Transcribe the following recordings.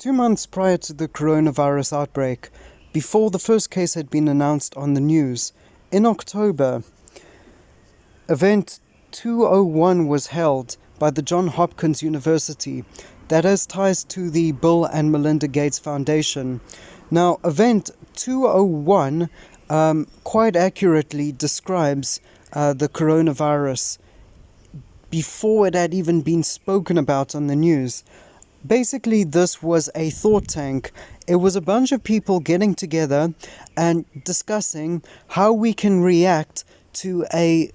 2 months prior to the coronavirus outbreak, before the first case had been announced on the news, in October, Event 201 was held by the John Hopkins University that has ties to the Bill and Melinda Gates Foundation. Now, Event 201 quite accurately describes the coronavirus before it had even been spoken about on the news. Basically, this was a thought tank. It was a bunch of people getting together and discussing how we can react to a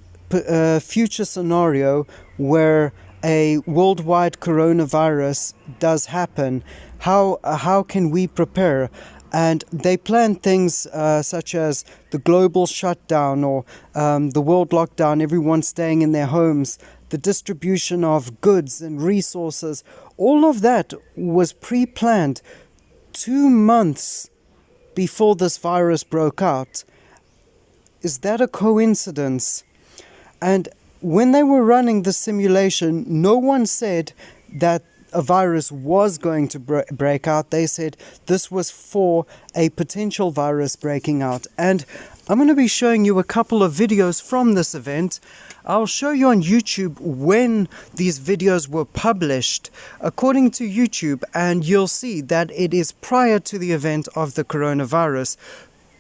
future scenario where a worldwide coronavirus does happen. How can we prepare? And they planned things such as the global shutdown or the world lockdown, everyone staying in their homes, the distribution of goods and resources. All of that was pre-planned 2 months before this virus broke out. Is that a coincidence? And when they were running the simulation, no one said that a virus was going to break out. They said this was for a potential virus breaking out. And I'm going to be showing you a couple of videos from this event. I'll show you on YouTube when these videos were published according to YouTube, and you'll see that it is prior to the event of the coronavirus.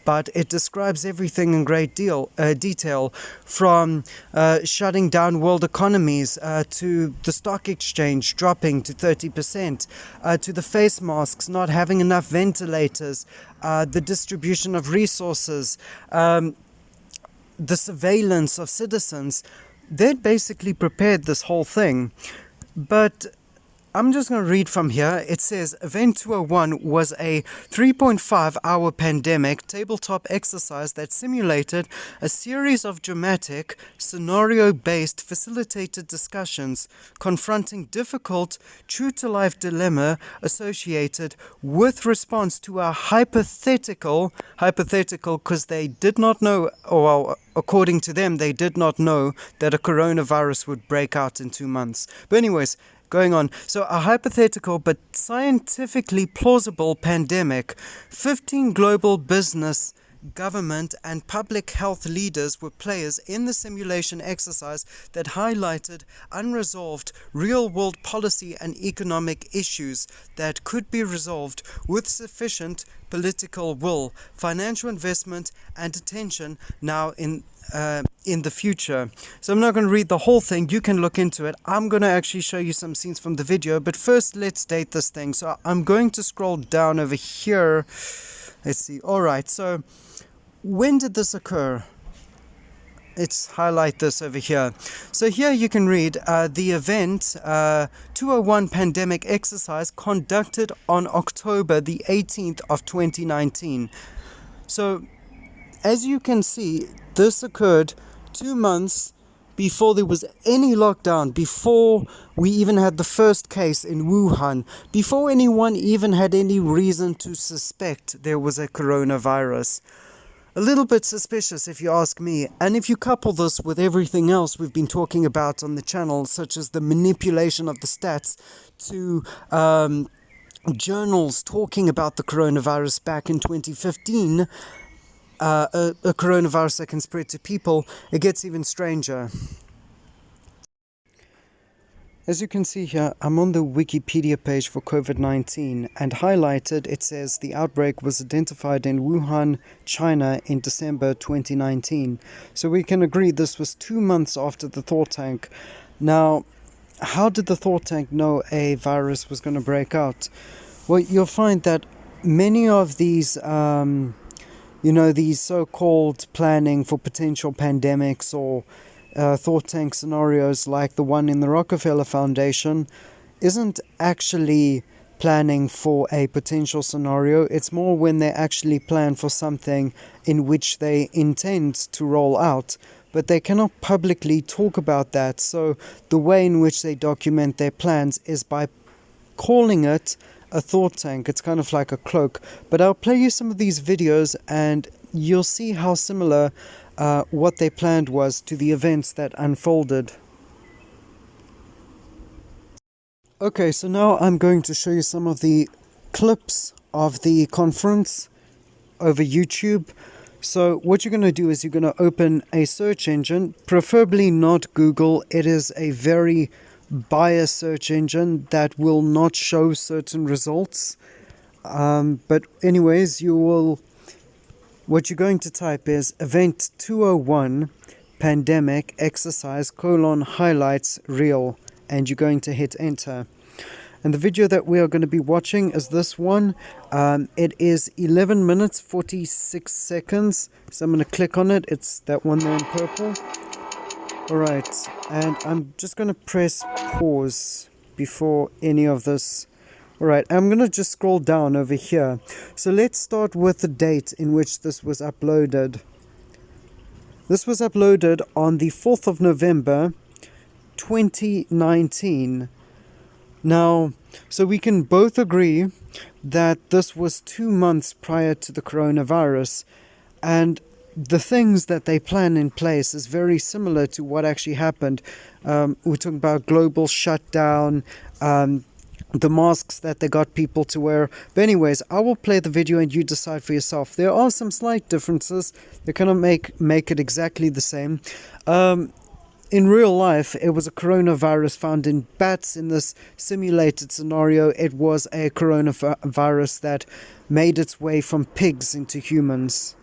But it describes everything in great detail, from shutting down world economies to the stock exchange dropping to 30%, to the face masks not having enough ventilators, the distribution of resources, the surveillance of citizens. They'd basically prepared this whole thing. But I'm just going to read from here. It says, Event 201 was a 3.5-hour pandemic tabletop exercise that simulated a series of dramatic, scenario-based facilitated discussions confronting difficult, true-to-life dilemma associated with response to a hypothetical because they did not know, or according to them, they did not know that a coronavirus would break out in 2 months. But anyways, going on. So a hypothetical but scientifically plausible pandemic. 15 global business, government and public health leaders were players in the simulation exercise that highlighted unresolved real-world policy and economic issues that could be resolved with sufficient political will, financial investment and attention now in the future. So I'm not going to read the whole thing. You can look into it. I'm going to actually show you some scenes from the video, but first let's date this thing. So I'm going to scroll down over here. Let's see. All right. So when did this occur? Let's highlight this over here. So here you can read the event 201 pandemic exercise conducted on October the 18th of 2019. So as you can see, this occurred 2 months before there was any lockdown, before we even had the first case in Wuhan, before anyone even had any reason to suspect there was a coronavirus. A little bit suspicious if you ask me, and if you couple this with everything else we've been talking about on the channel, such as the manipulation of the stats to journals talking about the coronavirus back in 2015, a coronavirus that can spread to people, it gets even stranger. As you can see here, I'm on the Wikipedia page for COVID-19, and highlighted it says the outbreak was identified in Wuhan, China in December 2019. So we can agree this was 2 months after the thought tank. Now, how did the thought tank know a virus was going to break out? Well, you'll find that many of these these so-called planning for potential pandemics or thought tank scenarios like the one in the Rockefeller Foundation isn't actually planning for a potential scenario. It's more when they actually plan for something in which they intend to roll out, but they cannot publicly talk about that. So the way in which they document their plans is by calling it a thought tank. It's kind of like a cloak. But I'll play you some of these videos and you'll see how similar what they planned was to the events that unfolded. Okay, so now I'm going to show you some of the clips of the conference over YouTube. So what you're going to do is you're going to open a search engine, preferably not Google. It is a very biased search engine that will not show certain results. But anyways, what you're going to type is event 201 pandemic exercise : highlights reel, and you're going to hit enter. And the video that we are going to be watching is this one. It is 11 minutes 46 seconds. So I'm going to click on it. It's that one there in purple. Alright, and I'm just going to press pause before any of this. Alright, I'm going to just scroll down over here. So let's start with the date in which this was uploaded. This was uploaded on the 4th of November 2019. Now, so we can both agree that this was 2 months prior to the coronavirus, and the things that they plan in place is very similar to what actually happened. We're talking about global shutdown, the masks that they got people to wear. But anyways, I will play the video and you decide for yourself. There are some slight differences. They kind of make it exactly the same. In real life, it was a coronavirus found in bats. In this simulated scenario, it was a coronavirus that made its way from pigs into humans.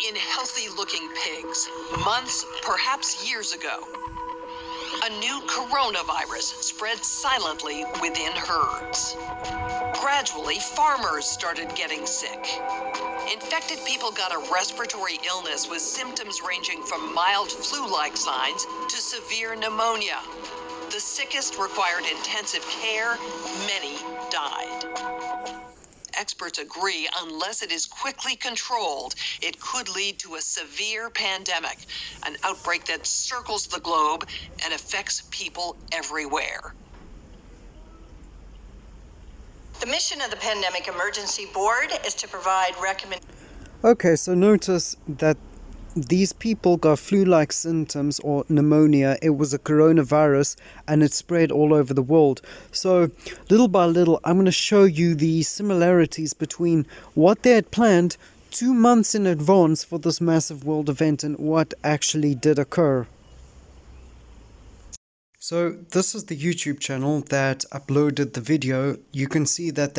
In healthy-looking pigs, months, perhaps years ago. A new coronavirus spread silently within herds. Gradually, farmers started getting sick. Infected people got a respiratory illness with symptoms ranging from mild flu-like signs to severe pneumonia. The sickest required intensive care. Many died. Experts agree, unless it is quickly controlled, it could lead to a severe pandemic, an outbreak that circles the globe and affects people everywhere. The mission of the Pandemic Emergency Board is to provide recommendations. Okay, so notice that these people got flu-like symptoms or pneumonia. It was a coronavirus and it spread all over the world. So little by little, I'm going to show you the similarities between what they had planned 2 months in advance for this massive world event and what actually did occur. So this is the YouTube channel that uploaded the video. You can see that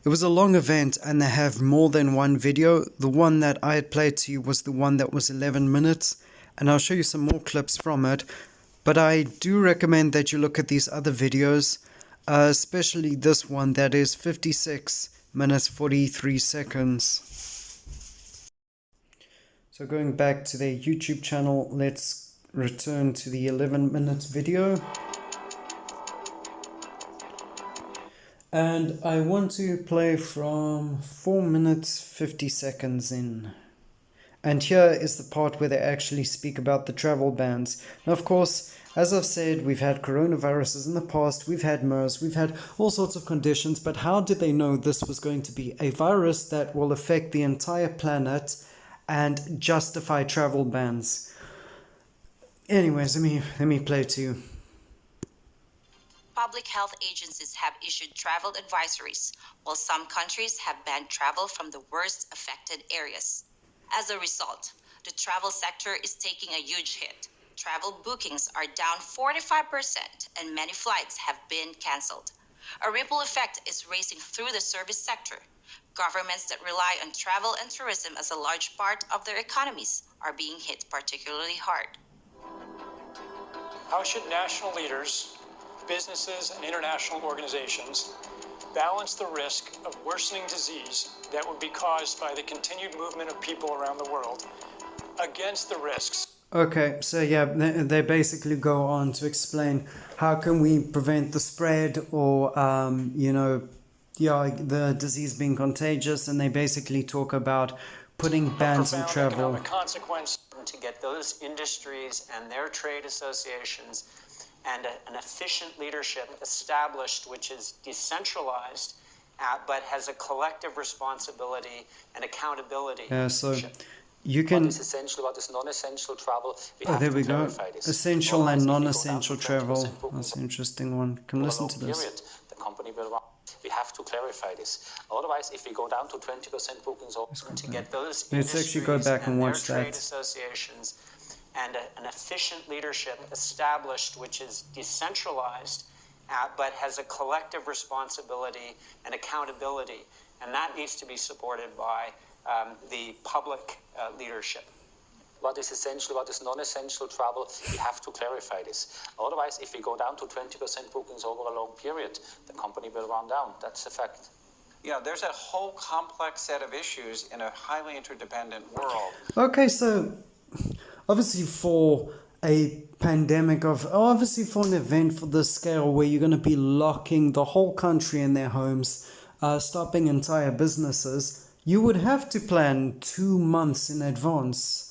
it was a long event and they have more than one video. The one that I had played to you was the one that was 11 minutes, and I'll show you some more clips from it. But I do recommend that you look at these other videos, especially this one that is 56 minutes 43 seconds. So going back to their YouTube channel, let's return to the 11-minute video. And I want to play from 4 minutes 50 seconds in. And here is the part where they actually speak about the travel bans. Now, of course, as I've said, we've had coronaviruses in the past, we've had MERS, we've had all sorts of conditions, but how did they know this was going to be a virus that will affect the entire planet and justify travel bans? Anyways, let me play to you. Public health agencies have issued travel advisories, while some countries have banned travel from the worst affected areas. As a result, the travel sector is taking a huge hit. Travel bookings are down 45% and many flights have been canceled. A ripple effect is racing through the service sector. Governments that rely on travel and tourism as a large part of their economies are being hit particularly hard. How should national leaders, businesses, and international organizations balance the risk of worsening disease that would be caused by the continued movement of people around the world against the risks? Okay, so yeah, they basically go on to explain how can we prevent the spread or, the disease being contagious, and they basically talk about putting bans on travel. Consequence to get those industries and their trade associations and an efficient leadership established, which is decentralized but has a collective responsibility and accountability. So you can. What is essential, what is non-essential travel? There we go. Essential and non-essential travel. That's an interesting one. Come listen to this. Period, the company will run. We have to clarify this. Otherwise, if we go down to 20% bookings, to get those Let's actually go back and watch trade that. associations and an efficient leadership established, which is decentralized, but has a collective responsibility and accountability, and that needs to be supported by the public leadership. What is essential, what is non-essential travel? We have to clarify this. Otherwise, if we go down to 20% bookings over a long period, the company will run down. That's a fact. Yeah, there's a whole complex set of issues in a highly interdependent world. Okay, so obviously for a pandemic obviously for an event for this scale where you're going to be locking the whole country in their homes, stopping entire businesses, you would have to plan 2 months in advance.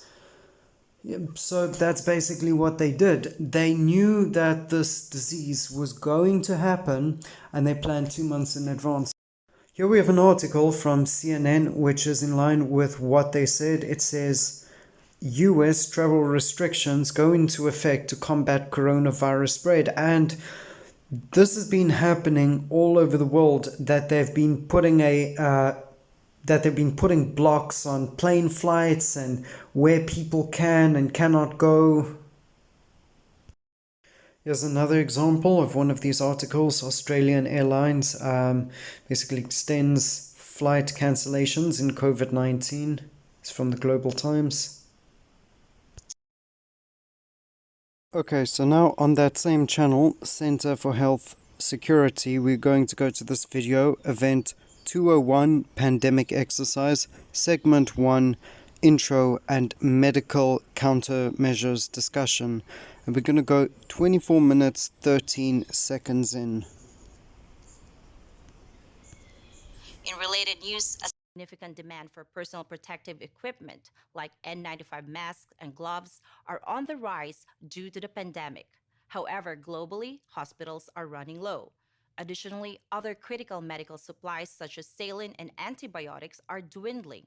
So that's basically what they did. They knew that this disease was going to happen and they planned 2 months in advance. Here we have an article from CNN which is in line with what they said. It says, US travel restrictions go into effect to combat coronavirus spread. And this has been happening all over the world, that they've been putting blocks on plane flights and where people can and cannot go. Here's another example of one of these articles. Australian Airlines basically extends flight cancellations in COVID-19. It's from the Global Times. Okay, so now on that same channel, Center for Health Security, we're going to go to this video, event 201, Pandemic Exercise, Segment 1, Intro and Medical Countermeasures Discussion. And we're going to go 24 minutes, 13 seconds in. In related news, a significant demand for personal protective equipment like N95 masks and gloves are on the rise due to the pandemic. However, globally, hospitals are running low. Additionally, other critical medical supplies such as saline and antibiotics are dwindling.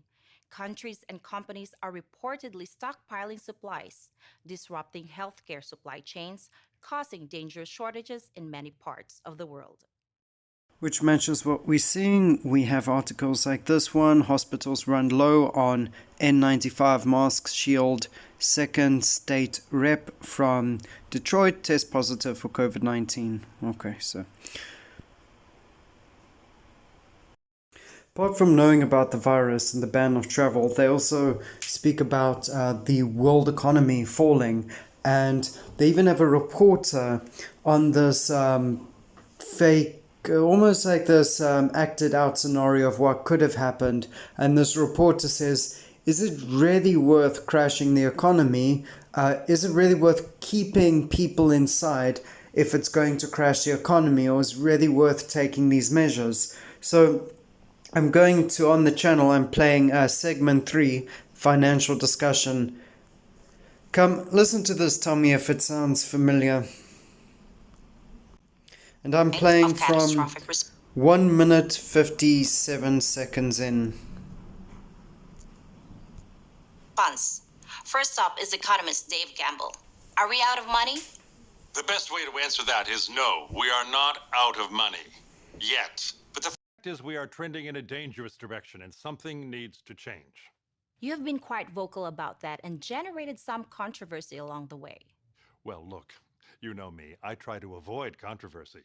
Countries and companies are reportedly stockpiling supplies, disrupting healthcare supply chains, causing dangerous shortages in many parts of the world. Which matches what we're seeing. We have articles like this one. Hospitals run low on N95 masks, shield. Second state rep from Detroit test positive for COVID-19. Okay, so apart from knowing about the virus and the ban of travel, they also speak about the world economy falling. And they even have a reporter on this fake, almost like this acted out scenario of what could have happened. And this reporter says, is it really worth crashing the economy? Is it really worth keeping people inside if it's going to crash the economy? Or is it really worth taking these measures? So I'm going to, on the channel, I'm playing segment 3, financial discussion. Come, listen to this, tell me if it sounds familiar. And I'm playing from 1 minute 57 seconds in. Funds. First up is economist Dave Campbell. Are we out of money? The best way to answer that is no, we are not out of money. Yet. But the fact is we are trending in a dangerous direction and something needs to change. You have been quite vocal about that and generated some controversy along the way. Well, look, you know me. I try to avoid controversy.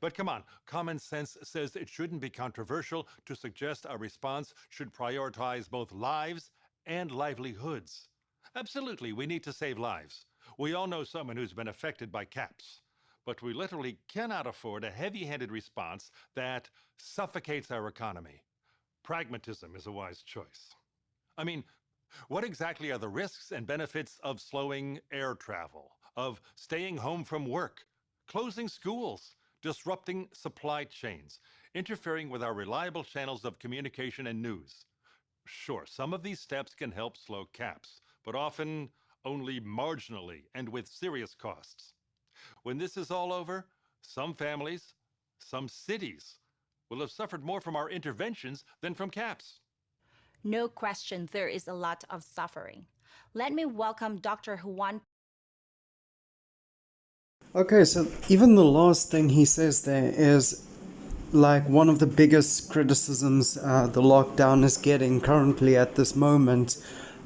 But come on, common sense says it shouldn't be controversial to suggest our response should prioritize both lives and livelihoods. Absolutely, we need to save lives. We all know someone who's been affected by caps. But we literally cannot afford a heavy-handed response that suffocates our economy. Pragmatism is a wise choice. I mean, what exactly are the risks and benefits of slowing air travel, of staying home from work, closing schools, disrupting supply chains, interfering with our reliable channels of communication and news? Sure, some of these steps can help slow caps, but often only marginally and with serious costs. When this is all over, some families, some cities will have suffered more from our interventions than from caps. No question, there is a lot of suffering. Let me welcome Dr. Wuhan. Okay, so even the last thing he says there is like one of the biggest criticisms the lockdown is getting currently at this moment.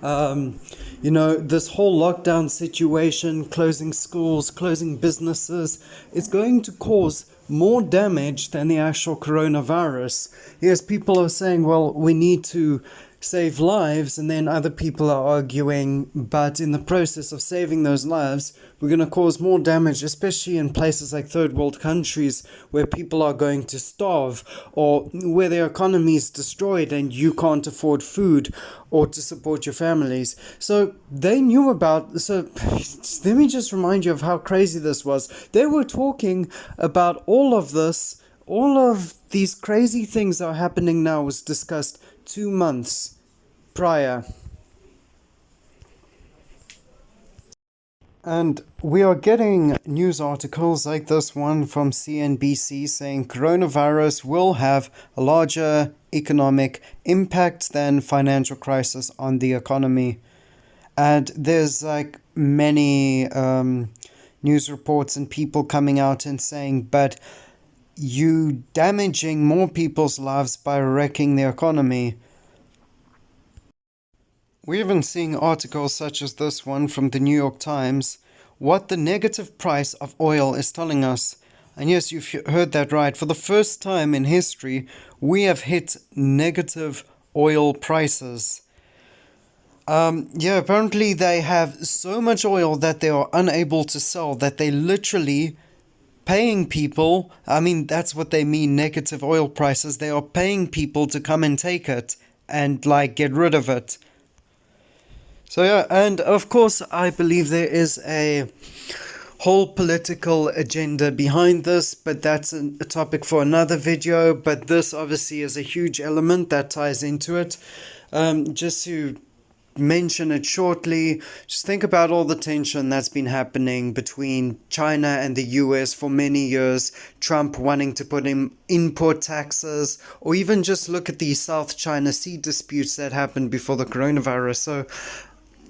You know, this whole lockdown situation, closing schools, closing businesses, is going to cause more damage than the actual coronavirus. Yes, people are saying, well, we need to save lives, and then other people are arguing, but in the process of saving those lives, we're going to cause more damage, especially in places like third world countries where people are going to starve, or where their economy is destroyed and you can't afford food or to support your families. So they knew about, so let me just remind you of how crazy this was. They were talking about all of this, all of these crazy things that are happening now was discussed 2 months prior. And we are getting news articles like this one from CNBC saying coronavirus will have a larger economic impact than financial crisis on the economy. And there's like many news reports and people coming out and saying, but you damaging more people's lives by wrecking the economy. We're even seeing articles such as this one from the New York Times, what the negative price of oil is telling us. And yes, you've heard that right. For the first time in history, we have hit negative oil prices. Apparently they have so much oil that they are unable to sell, that they literally paying people, I mean, that's what they mean, negative oil prices. They are paying people to come and take it and like get rid of it. So yeah, and of course I believe there is a whole political agenda behind this, but that's a topic for another video. But this obviously is a huge element that ties into it. Just to mention it shortly, just think about all the tension that's been happening between China and the US for many years, Trump wanting to put in import taxes, or even just look at the South China Sea disputes that happened before the coronavirus. So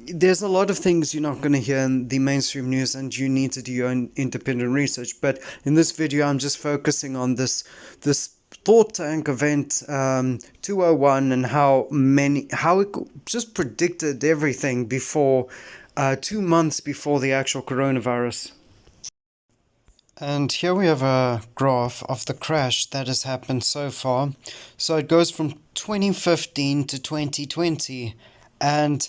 there's a lot of things you're not going to hear in the mainstream news, and you need to do your own independent research. But in this video, I'm just focusing on this thought tank event 201 and how it just predicted everything before 2 months before the actual coronavirus. And here we have a graph of the crash that has happened so far. So it goes from 2015 to 2020, and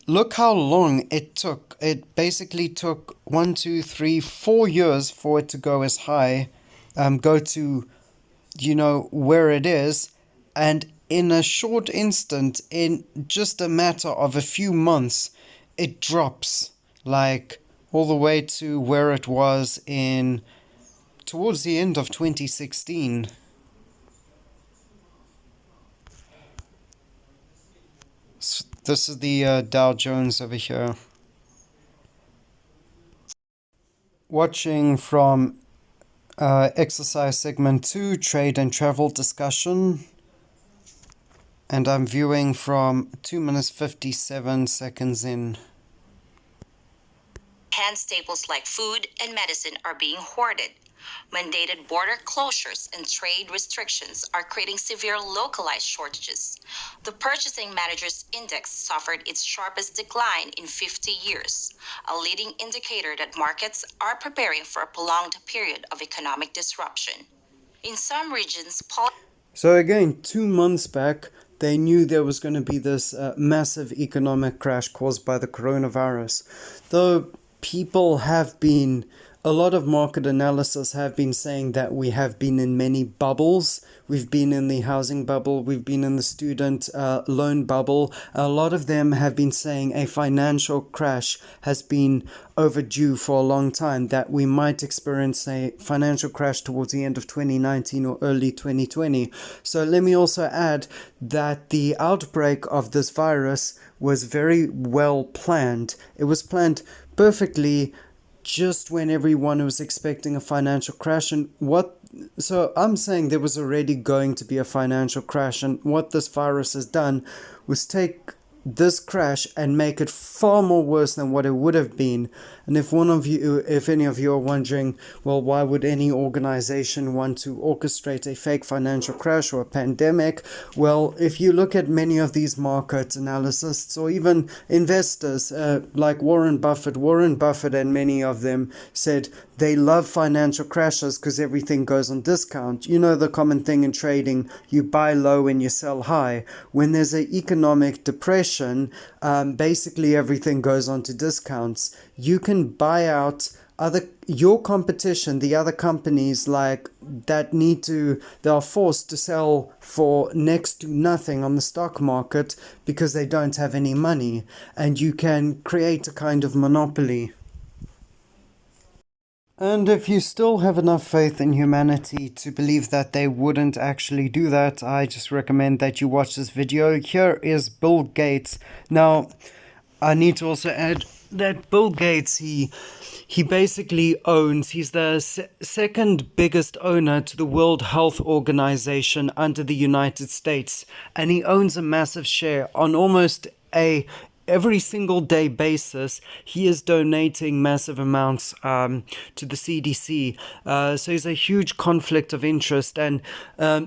look how long it took. It basically took 1, 2, 3, 4 years for it to go as high, go to, you know, where it is. And in a short instant, in just a matter of a few months, it drops like all the way to where it was towards the end of 2016. This is the Dow Jones over here. Watching from exercise segment 2, trade and travel discussion. And I'm viewing from 2 minutes 57 seconds in. Hand staples like food and medicine are being hoarded. Mandated border closures and trade restrictions are creating severe localized shortages. The Purchasing Managers Index suffered its sharpest decline in 50 years, a leading indicator that markets are preparing for a prolonged period of economic disruption. In some regions, So again, 2 months back, they knew there was going to be this massive economic crash caused by the coronavirus. Though people have been, a lot of market analysis have been saying that we have been in many bubbles. We've been in the housing bubble, we've been in the student loan bubble. A lot of them have been saying a financial crash has been overdue for a long time, that we might experience a financial crash towards the end of 2019 or early 2020. So let me also add that the outbreak of this virus was very well planned. It was planned perfectly just when everyone was expecting a financial crash. So I'm saying there was already going to be a financial crash, and what this virus has done was take this crash and make it far more worse than what it would have been. And if any of you are wondering, well, why would any organization want to orchestrate a fake financial crash or a pandemic? Well, if you look at many of these market analysts or even investors like Warren Buffett and many of them said they love financial crashes because everything goes on discount. You know the common thing in trading, you buy low and you sell high. When there's an economic depression, basically everything goes on to discounts. You can buy out your competition, the other companies like that they are forced to sell for next to nothing on the stock market because they don't have any money, and you can create a kind of monopoly. And if you still have enough faith in humanity to believe that they wouldn't actually do that, I just recommend that you watch this video. Here is Bill Gates. Now, I need to also add that Bill Gates, he basically he's the second biggest owner to the World Health Organization under the United States. And he owns a massive share on almost every single day basis. He is donating massive amounts to the CDC. So he's a huge conflict of interest, and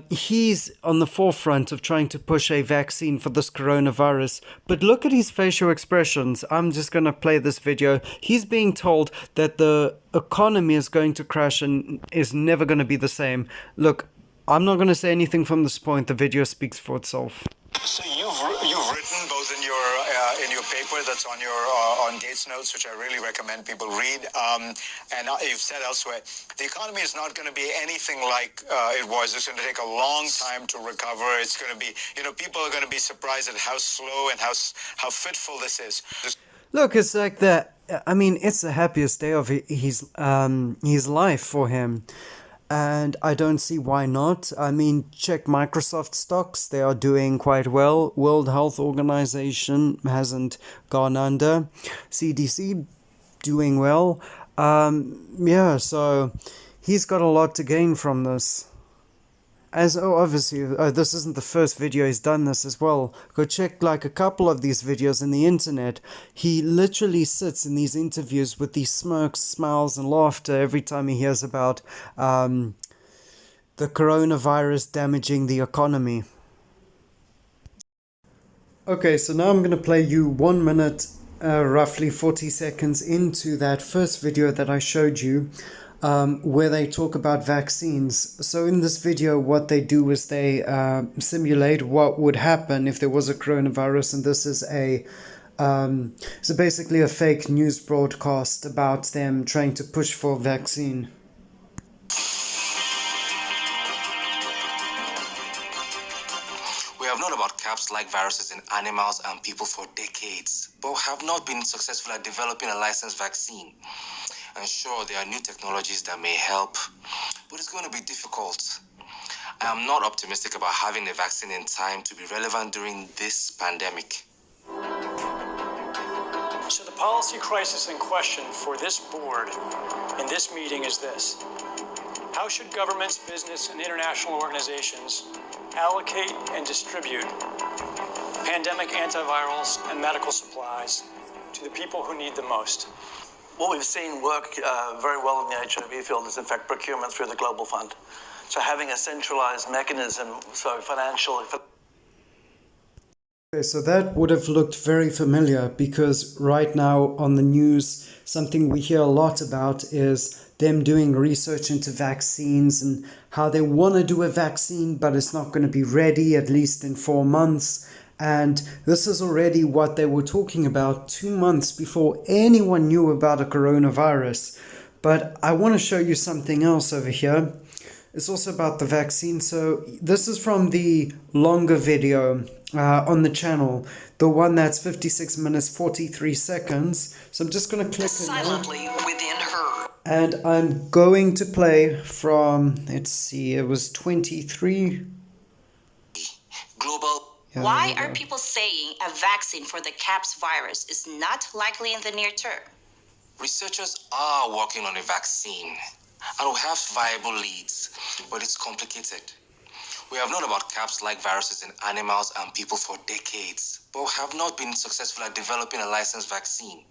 he's on the forefront of trying to push a vaccine for this coronavirus. But look at his facial expressions. I'm just going to play this video. He's being told that the economy is going to crash and is never going to be the same. Look, I'm not going to say anything from this point. The video speaks for itself. So you've written both in your paper that's on your on Gates Notes, which I really recommend people read, and you've said elsewhere, the economy is not going to be anything like it was. It's going to take a long time to recover. It's going to be, people are going to be surprised at how slow and how fitful this is. Look, it's like that. I mean, it's the happiest day of his life for him. And I don't see why not. I mean, check Microsoft stocks. They are doing quite well. World Health Organization hasn't gone under. CDC doing well. So he's got a lot to gain from this. Obviously, this isn't the first video he's done this as well. Go check like a couple of these videos on the internet. He literally sits in these interviews with these smirks, smiles, and laughter every time he hears about the coronavirus damaging the economy. Okay, so now I'm going to play you 1 minute, roughly 40 seconds into that first video that I showed you. Where they talk about vaccines. So in this video, what they do is they simulate what would happen if there was a coronavirus, and this is so basically a fake news broadcast about them trying to push for a vaccine. We have known about caps-like viruses in animals and people for decades, but have not been successful at developing a licensed vaccine. And sure, there are new technologies that may help, but it's going to be difficult. I am not optimistic about having a vaccine in time to be relevant during this pandemic. So the policy crisis in question for this board in this meeting is this: how should governments, business, and international organizations allocate and distribute pandemic antivirals and medical supplies to the people who need them most? What we've seen work very well in the HIV field is, in fact, procurement through the Global Fund. So having a centralized mechanism, so financial... Okay, so that would have looked very familiar, because right now on the news, something we hear a lot about is them doing research into vaccines and how they want to do a vaccine, but it's not going to be ready, at least in 4 months. And this is already what they were talking about 2 months before anyone knew about a coronavirus. But I want to show you something else over here. It's also about the vaccine. So this is from the longer video on the channel, the one that's 56 minutes 43 seconds. So I'm just going to click silently within her. And I'm going to play from, let's see, it was 23. Global. Why are people saying a vaccine for the CAPS virus is not likely in the near term? Researchers are working on a vaccine, and we have viable leads, but it's complicated. We have known about caps-like viruses in animals and people for decades, but have not been successful at developing a licensed vaccine.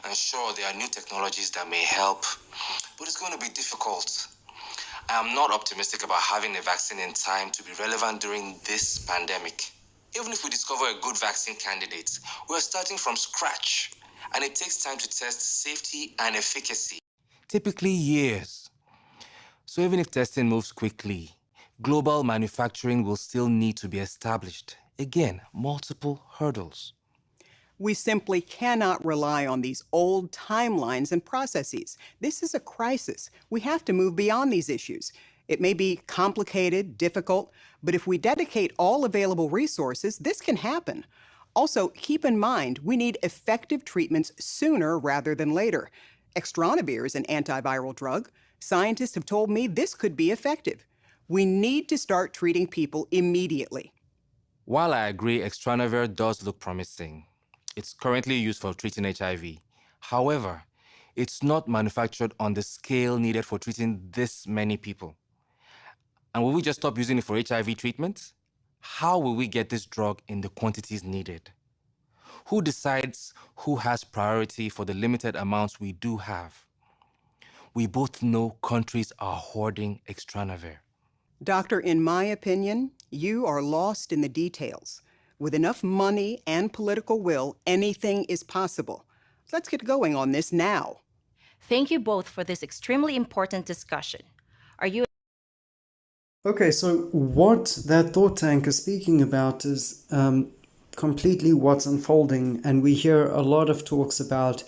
And sure, there are new technologies that may help, but it's going to be difficult. I am not optimistic about having a vaccine in time to be relevant during this pandemic. Even if we discover a good vaccine candidate, we're starting from scratch, and it takes time to test safety and efficacy. Typically years. So even if testing moves quickly, global manufacturing will still need to be established. Again, multiple hurdles. We simply cannot rely on these old timelines and processes. This is a crisis. We have to move beyond these issues. It may be complicated, difficult, but if we dedicate all available resources, this can happen. Also, keep in mind, we need effective treatments sooner rather than later. Extranavir is an antiviral drug. Scientists have told me this could be effective. We need to start treating people immediately. While I agree Extranavir does look promising, it's currently used for treating HIV. However, it's not manufactured on the scale needed for treating this many people. And will we just stop using it for HIV treatment? How will we get this drug in the quantities needed? Who decides who has priority for the limited amounts we do have? We both know countries are hoarding Extranavir. Doctor, in my opinion, you are lost in the details. With enough money and political will, anything is possible. Let's get going on this now. Thank you both for this extremely important discussion. Are you... Okay, so what that thought tank is speaking about is completely what's unfolding, and we hear a lot of talks about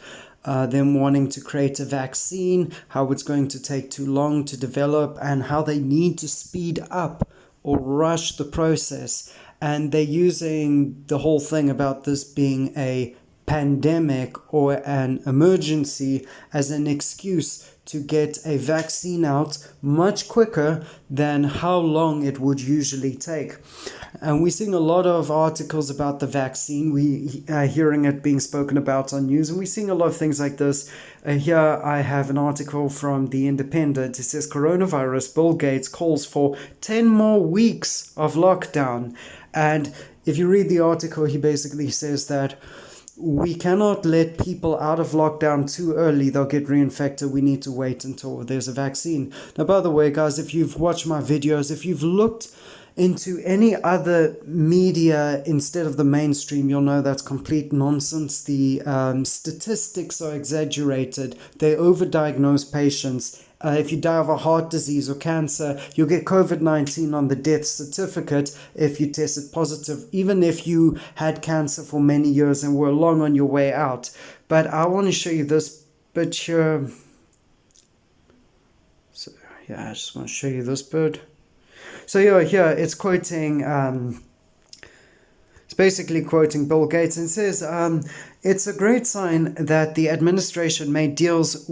them wanting to create a vaccine, how it's going to take too long to develop, and how they need to speed up or rush the process. And they're using the whole thing about this being a pandemic or an emergency as an excuse to get a vaccine out much quicker than how long it would usually take. And we're seeing a lot of articles about the vaccine. We are hearing it being spoken about on news, and we're seeing a lot of things like this. Here I have an article from The Independent. It says, coronavirus, Bill Gates calls for 10 more weeks of lockdown. And if you read the article, he basically says that we cannot let people out of lockdown too early. They'll get reinfected. We need to wait until there's a vaccine. Now, by the way, guys, if you've watched my videos, if you've looked into any other media instead of the mainstream, you'll know that's complete nonsense. The statistics are exaggerated. They overdiagnose patients. If you die of a heart disease or cancer, you'll get COVID-19 on the death certificate if you tested positive, even if you had cancer for many years and were long on your way out. But I want to show you this bit here. So, yeah, I just want to show you this bit. So here it's quoting, it's basically quoting Bill Gates, and says, it's a great sign that the administration made deals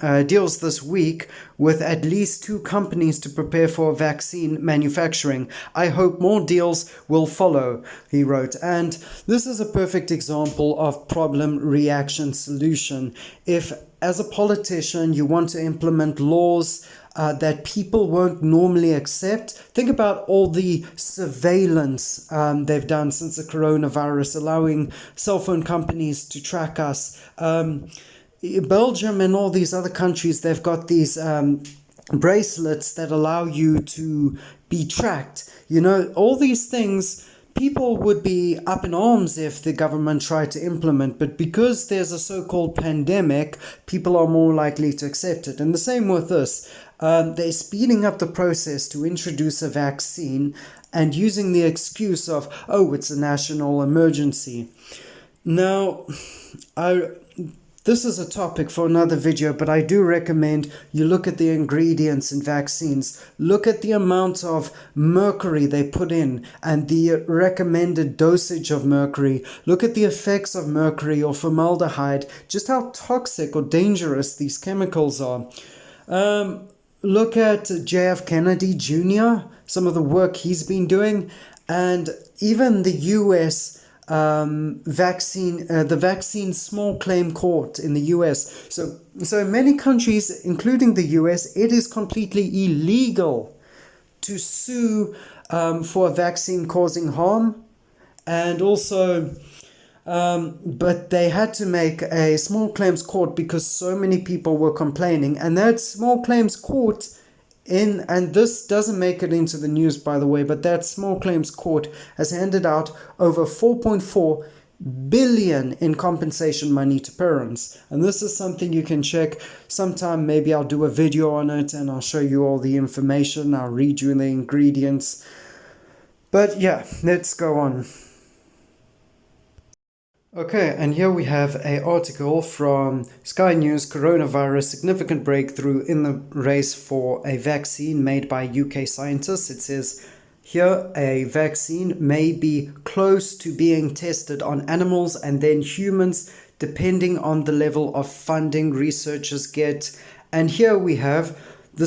this week with at least 2 companies to prepare for vaccine manufacturing. I hope more deals will follow, he wrote. And this is a perfect example of problem, reaction, solution. If, as a politician, you want to implement laws that people won't normally accept, think about all the surveillance they've done since the coronavirus, allowing cell phone companies to track us. Belgium and all these other countries, they've got these bracelets that allow you to be tracked. You know, all these things, people would be up in arms if the government tried to implement, but because there's a so-called pandemic, people are more likely to accept it. And the same with this. They're speeding up the process to introduce a vaccine and using the excuse of, oh, it's a national emergency. Now, this is a topic for another video, but I do recommend you look at the ingredients in vaccines. Look at the amount of mercury they put in and the recommended dosage of mercury. Look at the effects of mercury or formaldehyde, just how toxic or dangerous these chemicals are. Look at JF Kennedy Jr., some of the work he's been doing, and even the US the vaccine small claim court in the US. So in many countries, including the US, it is completely illegal to sue for a vaccine causing harm. And also, but they had to make a small claims court because so many people were complaining. And that small claims court and this doesn't make it into the news, by the way, but that small claims court has handed out over 4.4 billion in compensation money to parents. And this is something you can check sometime. Maybe I'll do a video on it and I'll show you all the information. I'll read you the ingredients. But yeah, let's go on. Okay, and here we have an article from Sky News: Coronavirus significant breakthrough in the race for a vaccine made by UK scientists. It says here a vaccine may be close to being tested on animals and then humans, depending on the level of funding researchers get. And here we have the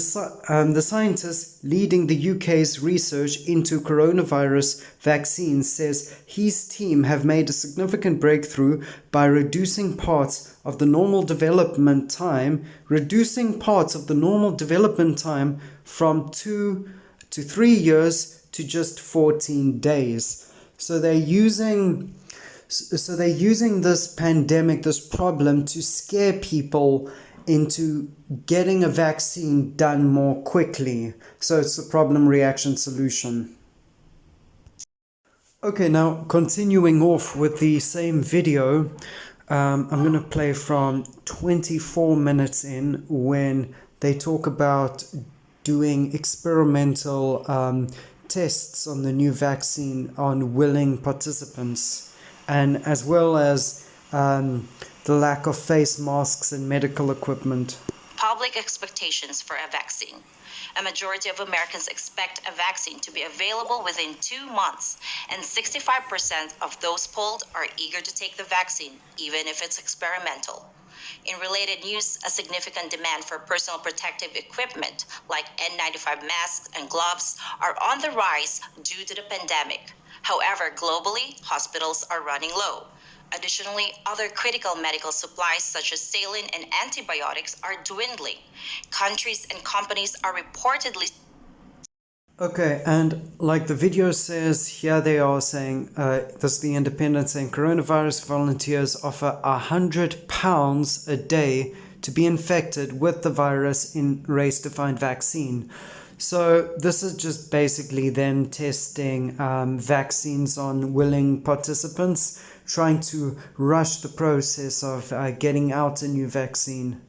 scientist leading the UK's research into coronavirus vaccines says his team have made a significant breakthrough by reducing parts of the normal development time from 2 to 3 years to just 14 days. So they're using this pandemic, this problem, to scare people into getting a vaccine done more quickly. So it's a problem reaction solution. Okay, now continuing off with the same video, I'm going to play from 24 minutes in when they talk about doing experimental tests on the new vaccine on willing participants, and as well as the lack of face masks and medical equipment. Public expectations for a vaccine. A majority of Americans expect a vaccine to be available within 2 months, and 65% of those polled are eager to take the vaccine, even if it's experimental. In related news, a significant demand for personal protective equipment like N95 masks and gloves are on the rise due to the pandemic. However, globally, hospitals are running low. Additionally, other critical medical supplies such as saline and antibiotics are dwindling. Countries and companies are reportedly... Okay, and like the video says, here they are saying, this is the Independent saying, coronavirus volunteers offer £100 a day to be infected with the virus in race to find vaccine. So this is just basically them testing vaccines on willing participants, trying to rush the process of getting out a new vaccine.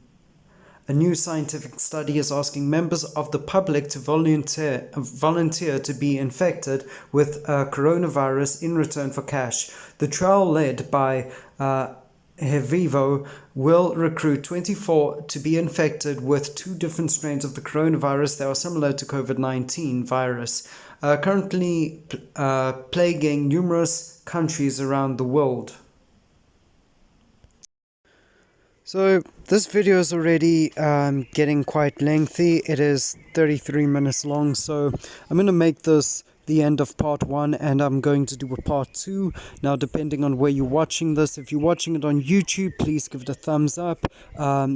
A new scientific study is asking members of the public to volunteer to be infected with coronavirus in return for cash. The trial led by Hevivo will recruit 24 to be infected with 2 different strains of the coronavirus that are similar to COVID-19 virus, currently plaguing numerous countries around the world. So this video is already getting quite lengthy. It is 33 minutes long, so I'm going to make this the end of part 1 and I'm going to do a part 2. Now, depending on where you're watching this, if you're watching it on YouTube, please give it a thumbs up,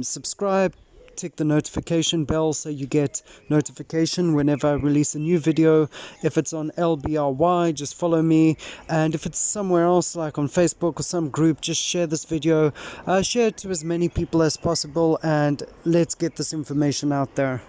subscribe, tick the notification bell so you get notification whenever I release a new video. If it's on lbry, just follow me, and if it's somewhere else like on Facebook or some group, just share this video, share it to as many people as possible, and let's get this information out there.